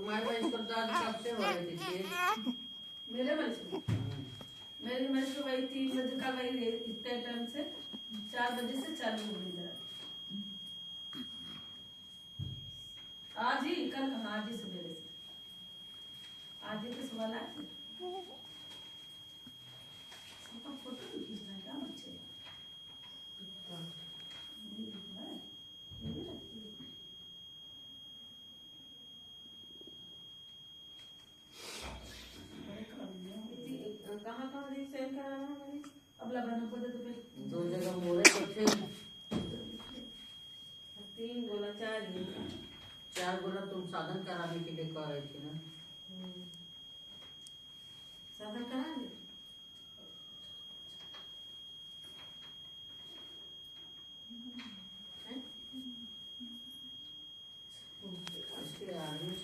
तुम्हारे वही पर तो आज कब से हो रही थी? मेरे मन से मेरी मैं तो वही 3 बजे का वही इतने टाइम से 4 बजे से चालू हो गई जरा। आज ही कल हाँ आज ही सवेरे से आज ही तो सुबह लाए सबका फोटो भी खींचना है क्या बच्चे कहाँ सेंड कराना है मैंने? अब लगाना पड़े तो फिर 2 जगह मोड़े तो थे। 3 बोला 4 ही। 4 बोला तुम साधन कराने के लिए कह रही थी ना। साधन कराएंगे। इसके आदमी से